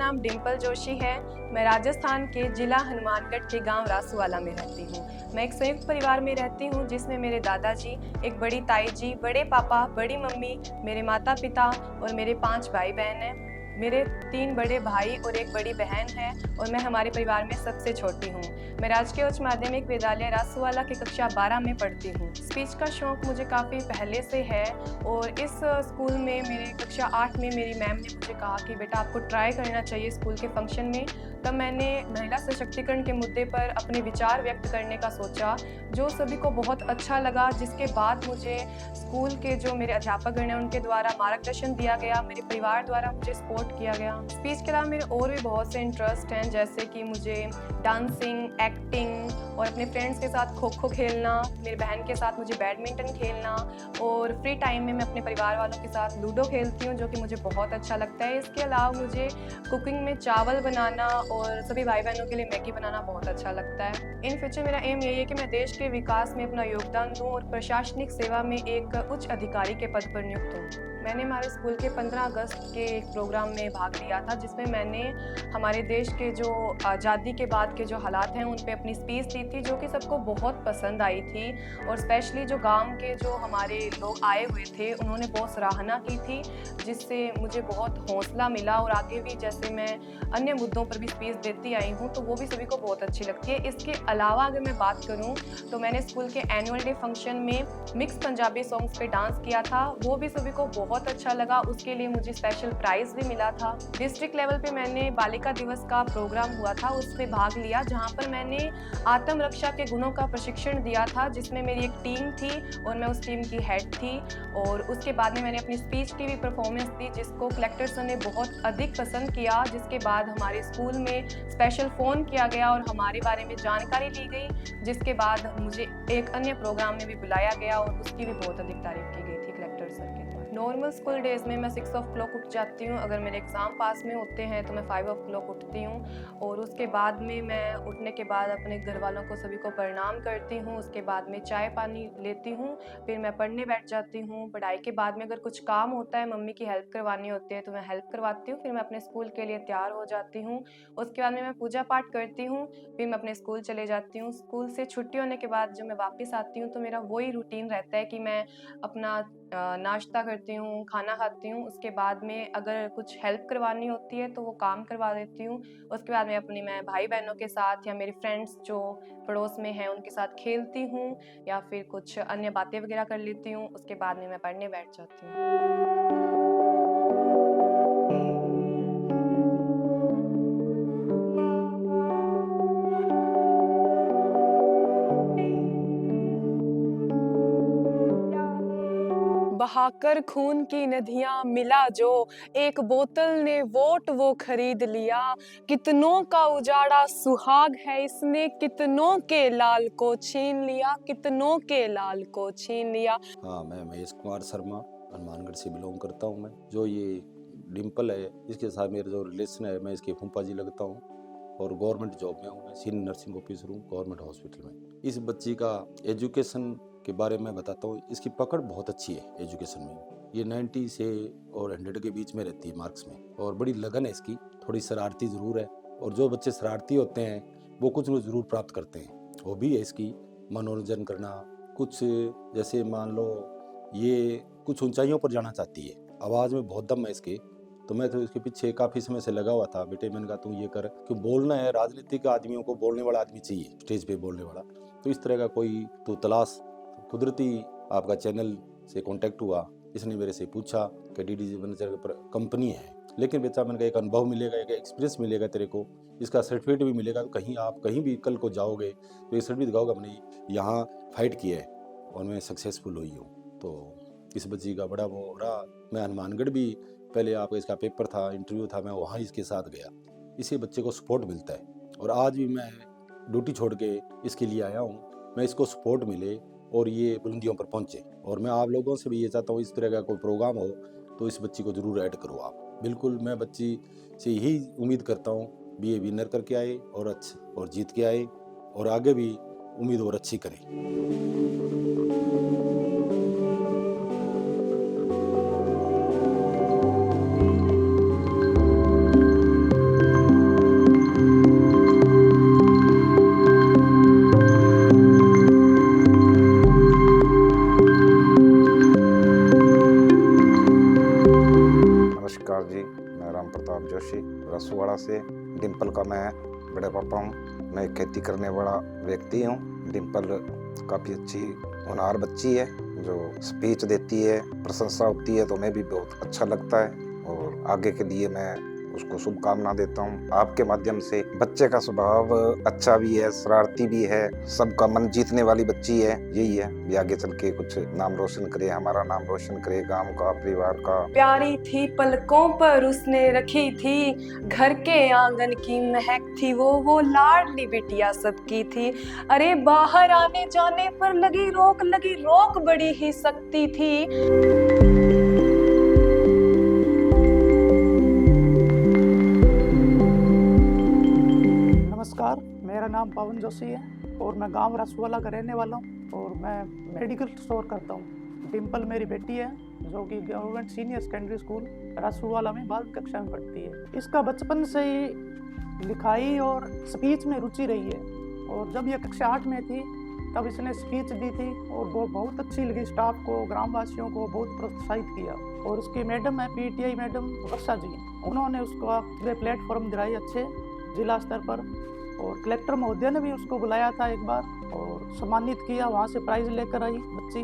नाम डिम्पल जोशी है। मैं राजस्थान के जिला हनुमानगढ़ के गांव रासूवाला में रहती हूँ। मैं एक संयुक्त परिवार में रहती हूँ जिसमें मेरे दादाजी, एक बड़ी ताई जी, बड़े पापा, बड़ी मम्मी, मेरे माता-पिता और मेरे 5 भाई-बहन हैं। मेरे 3 बड़े भाई और एक बड़ी बहन है और मैं हमारे परिवार में सबसे छोटी हूँ। मैं राजकीय उच्च माध्यमिक विद्यालय रासूवाला की कक्षा 12 में पढ़ती हूँ। स्पीच का शौक मुझे काफ़ी पहले से है और इस स्कूल में मेरे कक्षा 8 में मेरी मैम ने मुझे कहा कि बेटा आपको ट्राई करना चाहिए स्कूल के फंक्शन में। तब मैंने महिला सशक्तिकरण के मुद्दे पर अपने विचार व्यक्त करने का सोचा, जो सभी को बहुत अच्छा लगा, जिसके बाद मुझे स्कूल के जो मेरे अध्यापकगण हैं उनके द्वारा मार्गदर्शन दिया गया, मेरे परिवार द्वारा मुझे सपोर्ट किया गया। स्पीच के अलावा मेरे और भी बहुत से इंटरेस्ट हैं, जैसे कि मुझे डांसिंग, एक्टिंग और अपने फ्रेंड्स के साथ खो-खो खेलना, मेरी बहन के साथ मुझे बैडमिंटन खेलना और फ्री टाइम में मैं अपने परिवार वालों के साथ लूडो खेलती हूँ, जो कि मुझे बहुत अच्छा लगता है। इसके अलावा मुझे कुकिंग में चावल बनाना और सभी भाई-बहनों के लिए मैगी बनाना बहुत अच्छा लगता है। इन फ्यूचर मेरा एम यही है कि मैं देश के विकास में अपना योगदान दूँ और प्रशासनिक सेवा में एक उच्च अधिकारी के पद पर नियुक्त हूँ। मैंने हमारे स्कूल के 15 अगस्त के एक प्रोग्राम में भाग लिया था, जिसमें मैंने हमारे देश के जो आज़ादी के बाद के जो हालात हैं उन पे अपनी स्पीच दी थी, जो कि सबको बहुत पसंद आई थी और स्पेशली जो गांव के जो हमारे लोग आए हुए थे उन्होंने बहुत सराहना की थी, जिससे मुझे बहुत हौसला मिला और आगे भी जैसे मैं अन्य मुद्दों पर भी स्पीच देती आई हूँ तो वो भी सभी को बहुत अच्छी लगती है। इसके अलावा अगर मैं बात करूँ तो मैंने स्कूल के एनुअल डे फंक्शन में मिक्स पंजाबी सॉन्ग्स पे डांस किया था, वो भी सभी को बहुत अच्छा लगा। उसके लिए मुझे स्पेशल प्राइज़ भी मिला था। डिस्ट्रिक्ट लेवल पे मैंने बालिका दिवस का प्रोग्राम हुआ था, उसमें भाग लिया, जहाँ पर मैंने आत्मरक्षा के गुणों का प्रशिक्षण दिया था, जिसमें मेरी एक टीम थी और मैं उस टीम की हेड थी। और उसके बाद में मैंने अपनी स्पीच की भी परफॉर्मेंस दी, जिसको कलेक्टर सर ने बहुत अधिक पसंद किया, जिसके बाद हमारे स्कूल में स्पेशल फ़ोन किया गया और हमारे बारे में जानकारी ली गई, जिसके बाद मुझे एक अन्य प्रोग्राम में भी बुलाया गया और उसकी भी बहुत अधिक तारीफ की गई थी कलेक्टर सर के द्वारा। नॉर्मल स्कूल डेज़ में मैं 6 o'clock उठ जाती हूँ। अगर मेरे एग्ज़ाम पास में होते हैं तो मैं 5 o'clock उठती हूँ और उसके बाद में मैं उठने के बाद अपने घर वालों को सभी को प्रणाम करती हूँ। उसके बाद में चाय पानी लेती हूँ, फिर मैं पढ़ने बैठ जाती हूँ। पढ़ाई के बाद में अगर कुछ काम होता है, मम्मी की हेल्प करवानी होती है तो मैं हेल्प करवाती हूँ, फिर मैं अपने स्कूल के लिए तैयार हो जाती हूँ। उसके बाद में मैं पूजा पाठ करती हूँ, फिर मैं अपने स्कूल चले जाती हूँ। स्कूल से छुट्टी होने के बाद जब मैं वापस आती हूँ तो मेरा वही रूटीन रहता है कि मैं अपना नाश्ता करती हूँ, खाना खाती हूँ। उसके बाद में अगर कुछ हेल्प करवानी होती है तो वो काम करवा देती हूँ। उसके बाद में मैं भाई-बहनों के साथ या मेरे फ्रेंड्स जो पड़ोस में हैं उनके साथ खेलती हूँ या फिर कुछ अन्य बातें वगैरह कर लेती हूँ। उसके बाद में मैं पढ़ने बैठ जाती हूँ। बहाकर खून की नदियां मिला जो, एक बोतल ने वोट वो खरीद लिया। कितनों का उजाड़ा सुहाग है इसने, कितनों के लाल को छीन लिया, कितनों के लाल को छीन लिया। हाँ, मैं महेश कुमार शर्मा हनुमानगढ़ से बिलोंग करता हूँ। मैं जो ये डिम्पल है इसके साथ मेरा जो रिलेशन है, मैं इसके फूफा जी लगता हूँ और गवर्नमेंट जॉब में हूँ। मैं सीनियर नर्सिंग ऑफिसर हूँ गवर्नमेंट हॉस्पिटल में। इस बच्ची का एजुकेशन के बारे में बताता हूँ। इसकी पकड़ बहुत अच्छी है एजुकेशन में। ये 90 से और 100 के बीच में रहती है मार्क्स में और बड़ी लगन है इसकी। थोड़ी शरारती ज़रूर है और जो बच्चे शरारती होते हैं वो कुछ न ज़रूर प्राप्त करते हैं। हॉबी है इसकी मनोरंजन करना। कुछ जैसे मान लो ये कुछ ऊंचाइयों पर जाना चाहती है, आवाज़ में बहुत दम है इसके। तो मैं तो इसके पीछे काफ़ी समय से लगा हुआ था। बेटे मैंने कहा तू ये कर, क्यों बोलना है, राजनीतिक आदमियों को बोलने वाला आदमी चाहिए, स्टेज पे बोलने वाला। तो इस तरह का कोई तो तलाश। तो कुदरती आपका चैनल से कांटेक्ट हुआ। इसने मेरे से पूछा कि डीडीजी मैनेजर पर कंपनी है, लेकिन बेटा मैंने कहा एक अनुभव मिलेगा, एक एक्सपीरियंस मिलेगा तेरे को, इसका सर्टिफिकेट भी मिलेगा। तो कहीं आप कहीं भी कल को जाओगे तो ये सर्टिफिकेट दिखाओगे मैंने यहाँ फाइट किया है और मैं सक्सेसफुल हुई हूँ। तो इस बच्ची का बड़ा वो रहा। मैं हनुमानगढ़ भी पहले आपका इसका पेपर था, इंटरव्यू था, मैं वहाँ इसके साथ गया। इसी बच्चे को सपोर्ट मिलता है और आज भी मैं ड्यूटी छोड़ के इसके लिए आया हूँ। मैं इसको सपोर्ट मिले और ये बुलंदियों पर पहुँचे। और मैं आप लोगों से भी ये चाहता हूँ इस तरह का कोई प्रोग्राम हो तो इस बच्ची को ज़रूर ऐड करो आप। बिल्कुल मैं बच्ची से यही उम्मीद करता हूँ भी ये विनर करके आए और जीत के आए और आगे भी उम्मीद और अच्छी करें। रसूवाड़ा से। डिम्पल का मैं बड़े पापा हूँ। मैं एक खेती करने वाला व्यक्ति हूँ। डिम्पल काफ़ी अच्छी होनहार बच्ची है, जो स्पीच देती है, प्रशंसा होती है तो हमें भी बहुत अच्छा लगता है, और आगे के लिए मैं उसको शुभकामना देता हूँ आपके माध्यम से। बच्चे का स्वभाव अच्छा भी है, शरारती भी है, सबका मन जीतने वाली बच्ची है। यही है, ये आगे चल के कुछ नाम रोशन करे, हमारा नाम रोशन करे, गांव का, परिवार का। प्यारी थी पलकों पर उसने रखी थी, घर के आंगन की महक थी वो लाडली बिटिया सबकी थी। अरे बाहर आने जाने पर लगी रोक बड़ी ही सख्ती थी। नमस्कार, मेरा नाम पवन जोशी है और मैं गांव रसूवाला का रहने वाला हूं और मैं मेडिकल स्टोर करता हूं। डिम्पल मेरी बेटी है जो कि गवर्नमेंट सीनियर सेकेंडरी स्कूल रसूवाला में 12वीं कक्षा में पढ़ती है। इसका बचपन से ही लिखाई और स्पीच में रुचि रही है, और जब यह कक्षा 8 में थी तब इसने स्पीच दी थी और वो बहुत अच्छी लगी। स्टाफ को, ग्रामवासियों को बहुत प्रोत्साहित किया। और उसकी मैडम है पीटीआई मैडम वर्षा जी, उन्होंने उसको पूरे प्लेटफॉर्म दिलाई अच्छे जिला स्तर पर, और कलेक्टर महोदय ने भी उसको बुलाया था एक बार और सम्मानित किया। वहाँ से प्राइज़ लेकर आई बच्ची,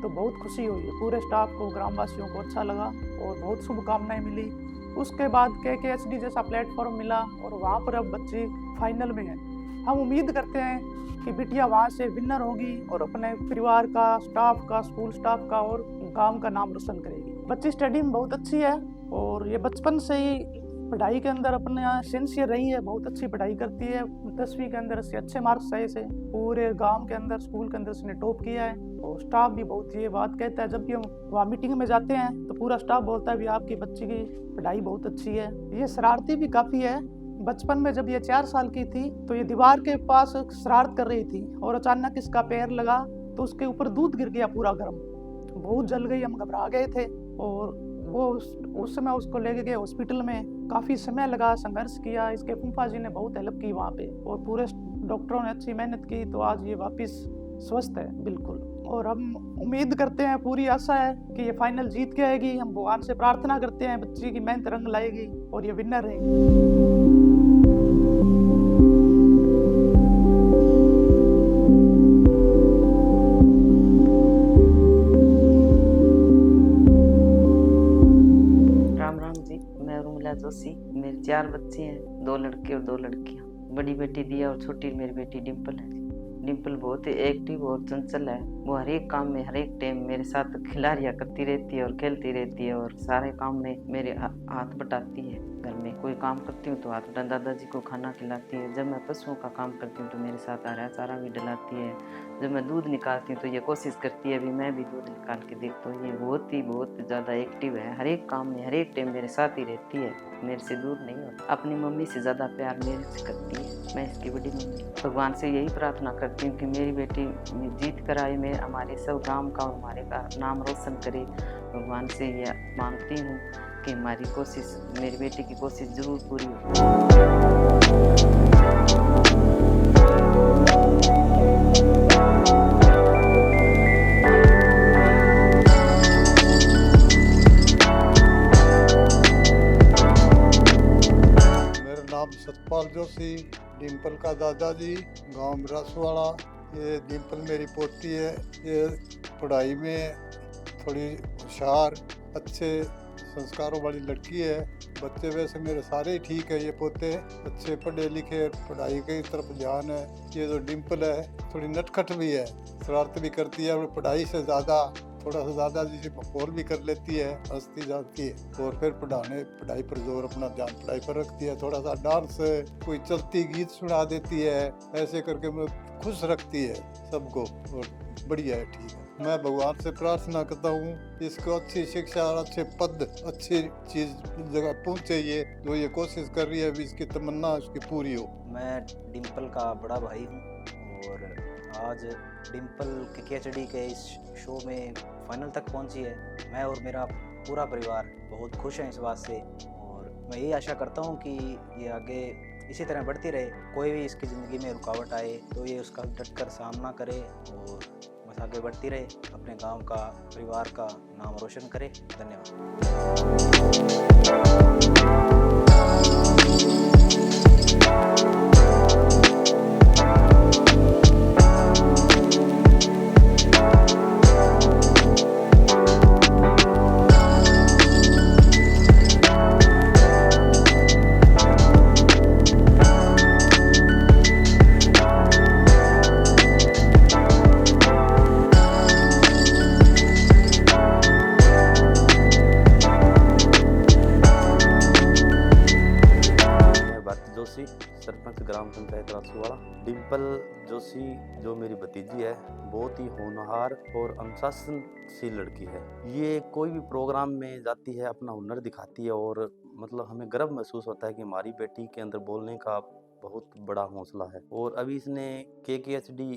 तो बहुत खुशी हुई। पूरे स्टाफ को, ग्रामवासियों को अच्छा लगा और बहुत शुभकामनाएं मिली। उसके बाद KKHD जैसा प्लेटफॉर्म मिला और वहाँ पर अब बच्ची फाइनल में है। हम उम्मीद करते हैं कि बिटिया वहाँ से विनर होगी और अपने परिवार का, स्टाफ का, स्कूल स्टाफ का और गांव का नाम रोशन करेगी। बच्ची स्टडी में बहुत अच्छी है और ये बचपन से ही पढ़ाई के अंदर अपने यहाँ सिंसियर रही है, बहुत अच्छी पढ़ाई करती है। 10वीं के अंदर से अच्छे मार्क्स आए से पूरे गांव के अंदर, स्कूल के अंदर इसने टॉप किया है। और स्टाफ भी बहुत ये बात कहता है, जब भी हम वहाँ मीटिंग में जाते हैं तो पूरा स्टाफ बोलता है भी आपकी बच्ची की पढ़ाई बहुत अच्छी है। ये शरारती भी काफ़ी है। बचपन में जब ये 4 साल की थी तो ये दीवार के पास शरारत कर रही थी और अचानक इसका पैर लगा तो उसके ऊपर दूध गिर गया पूरा गर्म, बहुत जल गई। हम घबरा गए थे और वो उस समय उसको लेके गए हॉस्पिटल में। काफ़ी समय लगा, संघर्ष किया। इसके फूफा जी ने बहुत हेल्प की वहाँ पे और पूरे डॉक्टरों ने अच्छी मेहनत की, तो आज ये वापस स्वस्थ है बिल्कुल। और हम उम्मीद करते हैं, पूरी आशा है कि ये फाइनल जीत के आएगी। हम भगवान से प्रार्थना करते हैं बच्ची की मेहनत रंग लाएगी और ये विनर रहेगी। जोशी। मेरे 4 बच्चे हैं, 2 लड़के और 2 लड़कियां। बड़ी बेटी दिया और छोटी मेरी बेटी डिम्पल है। डिम्पल बहुत ही एक्टिव और चंचल है। वो हर एक काम में, हर एक टाइम मेरे साथ खिलाड़ियाँ करती रहती है और खेलती रहती है और सारे काम में मेरे हाथ बटाती है। घर में कोई काम करती हूँ तो हाथ बटा, दादाजी को खाना खिलाती है। जब मैं पशुओं का काम करती हूँ तो मेरे साथ हरा चारा भी डलाती है। जब मैं दूध निकालती हूँ तो ये कोशिश करती है भी मैं भी दूध निकाल के देखता हूँ। ये बहुत ज़्यादा एक्टिव है, हर एक काम में, हर एक टाइम मेरे साथ ही रहती है, मेरे से दूर नहीं होती। अपनी मम्मी से ज़्यादा प्यार मेरे से करती है। मैं इसकी बड़ी मम्मी। भगवान से यही प्रार्थना करती हूँ कि मेरी बेटी जीत कर आए, मैं हमारे सब गांव का और हमारे का नाम रोशन करे। भगवान से ये मांगती हूँ कि हमारी कोशिश, मेरी बेटी की कोशिश जरूर पूरी हो। सतपाल जोशी, डिम्पल का दादाजी, गांव रसूवाड़ा। ये डिम्पल मेरी पोती है। ये पढ़ाई में थोड़ी होशियार, अच्छे संस्कारों वाली लड़की है। बच्चे वैसे मेरे सारे ही ठीक है। ये पोते अच्छे पढ़े लिखे, पढ़ाई की तरफ ध्यान है। ये जो डिम्पल है थोड़ी नटखट भी है, शरारत भी करती है और पढ़ाई से ज़्यादा थोड़ा सा ज़्यादा जैसे बकौर भी कर लेती है, हंसती जाती है और फिर पढ़ाई पर जोर, अपना ध्यान पढ़ाई पर रखती है। थोड़ा सा डांस, कोई चलती गीत सुना देती है, ऐसे करके मतलब खुश रखती है सबको और बढ़िया है, ठीक है। मैं भगवान से प्रार्थना करता हूँ इसको अच्छी शिक्षा और अच्छे पद, अच्छी चीज़ जगह पहुँचे। ये जो ये कोशिश कर रही है अभी, इसकी तमन्ना उसकी पूरी हो। मैं डिम्पल का बड़ा भाई हूँ और आज डिम्पल KKHD के इस शो में फाइनल तक पहुंची है। मैं और मेरा पूरा परिवार बहुत खुश हैं इस बात से और मैं यही आशा करता हूं कि ये आगे इसी तरह बढ़ती रहे। कोई भी इसकी ज़िंदगी में रुकावट आए तो ये उसका डटकर सामना करे और बस आगे बढ़ती रहे, अपने गांव का, परिवार का नाम रोशन करे। धन्यवाद। डिम्पल जोशी जो मेरी भतीजी है, बहुत ही होनहार और अनुशासनशील लड़की है। ये कोई भी प्रोग्राम में जाती है, अपना हुनर दिखाती है और मतलब हमें गर्व महसूस होता है कि हमारी बेटी के अंदर बोलने का बहुत बड़ा हौसला है। और अभी इसने KKHD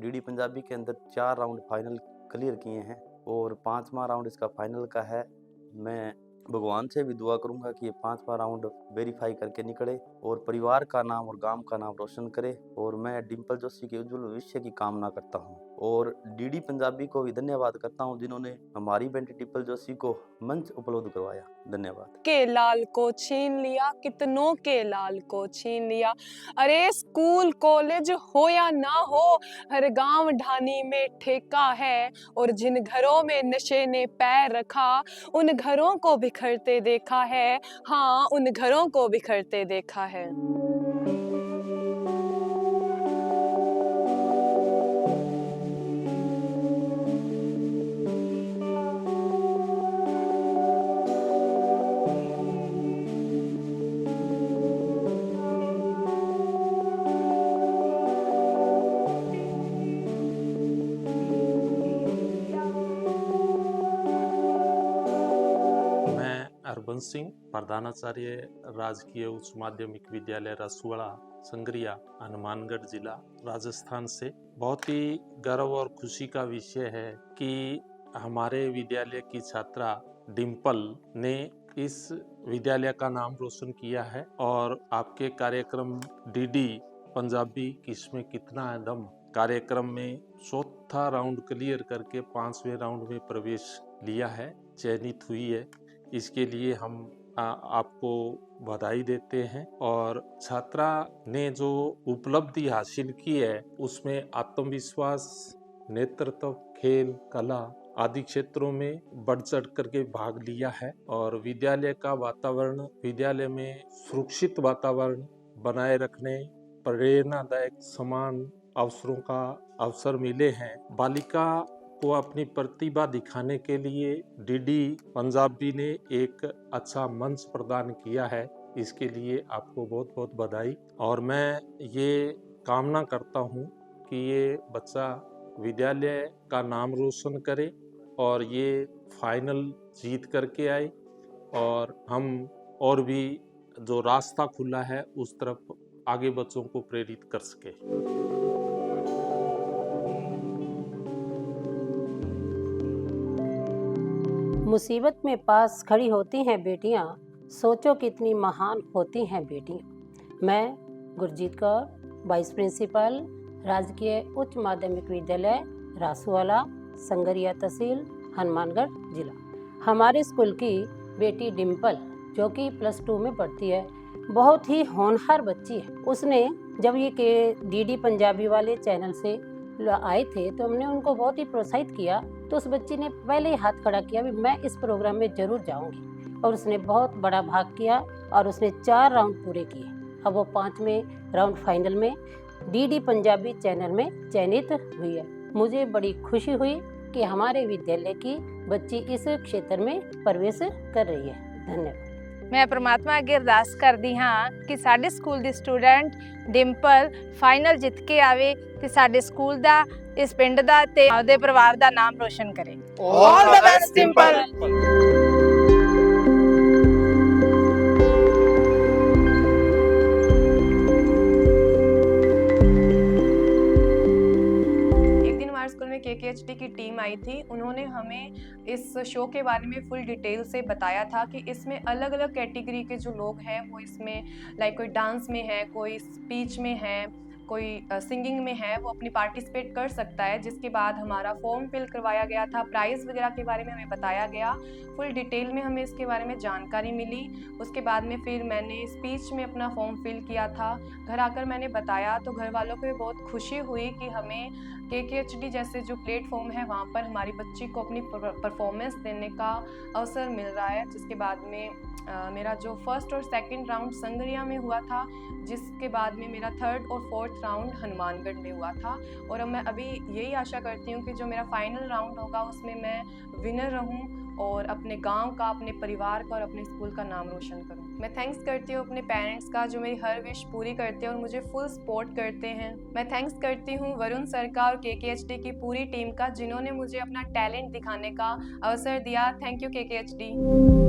DD पंजाबी के अंदर 4 राउंड फाइनल क्लियर किए हैं और 5वां राउंड इसका फाइनल का है। मैं भगवान से भी दुआ करूंगा कि ये 5वां राउंड वेरीफाई करके निकले और परिवार का नाम और गांव का नाम रोशन करे। और मैं डिम्पल जोशी के उज्जवल भविष्य की कामना करता हूं और DD पंजाबी को भी धन्यवाद करता हूं जिन्होंने हमारी बेटी डिम्पल जोशी को मंच उपलब्ध करवाया। धन्यवाद। के लाल को छीन लिया, कितनों के लाल को छीन लिया। अरे स्कूल कॉलेज हो या ना हो, हर गांव ढानी में ठेका है। और जिन घरों में नशे ने पैर रखा, उन घरों को बिखरते देखा है। हाँ, उन घरों को बिखरते देखा है। हरबंस सिंह, प्रधानाचार्य राजकीय उच्च माध्यमिक विद्यालय रसुआड़ा संगरिया, हनुमानगढ़ जिला, राजस्थान से। बहुत ही गर्व और खुशी का विषय है कि हमारे विद्यालय की छात्रा डिम्पल ने इस विद्यालय का नाम रोशन किया है। और आपके कार्यक्रम DD पंजाबी किसमें कितना है दम कार्यक्रम में 4था राउंड क्लियर करके 5वें राउंड में प्रवेश लिया है, चयनित हुई है। इसके लिए हम आपको बधाई देते हैं। और छात्रा ने जो उपलब्धि हासिल की है उसमें आत्मविश्वास, नेतृत्व, खेल, कला आदि क्षेत्रों में बढ़ चढ़ करके भाग लिया है। और विद्यालय का वातावरण, विद्यालय में सुरक्षित वातावरण बनाए रखने, प्रेरणादायक समान अवसरों का अवसर मिले हैं। बालिका को अपनी प्रतिभा दिखाने के लिए DD पंजाबी ने एक अच्छा मंच प्रदान किया है। इसके लिए आपको बहुत बहुत बधाई। और मैं ये कामना करता हूँ कि ये बच्चा विद्यालय का नाम रोशन करे और ये फाइनल जीत करके आए और हम और भी जो रास्ता खुला है उस तरफ आगे बच्चों को प्रेरित कर सके। मुसीबत में पास खड़ी होती हैं बेटियां, सोचो कितनी महान होती हैं बेटियां। मैं गुरजीत कौर, वाइस प्रिंसिपल, राजकीय उच्च माध्यमिक विद्यालय रासूवाला, संगरिया तहसील, हनुमानगढ़ जिला। हमारे स्कूल की बेटी डिम्पल जो कि +2 में पढ़ती है, बहुत ही होनहार बच्ची है। उसने जब ये DD पंजाबी वाले चैनल से आए थे तो हमने उनको बहुत ही प्रोत्साहित किया। तो उस बच्ची ने पहले ही हाथ खड़ा किया भी मैं इस प्रोग्राम में ज़रूर जाऊंगी। और उसने बहुत बड़ा भाग किया और उसने 4 राउंड पूरे किए। अब वो 5वें राउंड फाइनल में DD पंजाबी चैनल में चयनित हुई है। मुझे बड़ी खुशी हुई कि हमारे विद्यालय की बच्ची इस क्षेत्र में प्रवेश कर रही है। धन्यवाद। मैं परमात्मा अगे अरदास करदी हाँ कि साडे स्कूल दी स्टूडेंट डिम्पल फाइनल जित के आवे ते साडे स्कूल दा, इस पिंड दा ते आपदे परिवार दा नाम रोशन करे। All the best Dimple. KKHD की टीम आई थी। उन्होंने हमें इस शो के बारे में फुल डिटेल से बताया था कि इसमें अलग अलग कैटेगरी के जो लोग हैं वो इसमें लाइक कोई डांस में है, कोई स्पीच में है, कोई सिंगिंग में है, वो अपनी पार्टिसिपेट कर सकता है। जिसके बाद हमारा फॉर्म फिल करवाया गया था, प्राइज़ वगैरह के बारे में हमें बताया गया, फुल डिटेल में हमें इसके बारे में जानकारी मिली। उसके बाद में फिर मैंने स्पीच में अपना फॉर्म फिल किया था। घर आकर मैंने बताया तो घर वालों को भी बहुत खुशी हुई कि हमें KKHD जैसे जो प्लेटफॉर्म है वहाँ पर हमारी बच्ची को अपनी परफॉर्मेंस देने का अवसर मिल रहा है। जिसके बाद में मेरा जो फर्स्ट और सेकंड राउंड संगरिया में हुआ था, जिसके बाद में मेरा 3rd और 4th राउंड हनुमानगढ़ में हुआ था। और अब मैं अभी यही आशा करती हूँ कि जो मेरा फाइनल राउंड होगा उसमें मैं विनर रहूँ और अपने गांव का, अपने परिवार का और अपने स्कूल का नाम रोशन करूं। मैं थैंक्स करती हूँ अपने पेरेंट्स का जो मेरी हर विश पूरी करते हैं और मुझे फुल सपोर्ट करते हैं। मैं थैंक्स करती हूँ वरुण सर का और KKHD की पूरी टीम का, जिन्होंने मुझे अपना टैलेंट दिखाने का अवसर दिया। Thank you KKHD।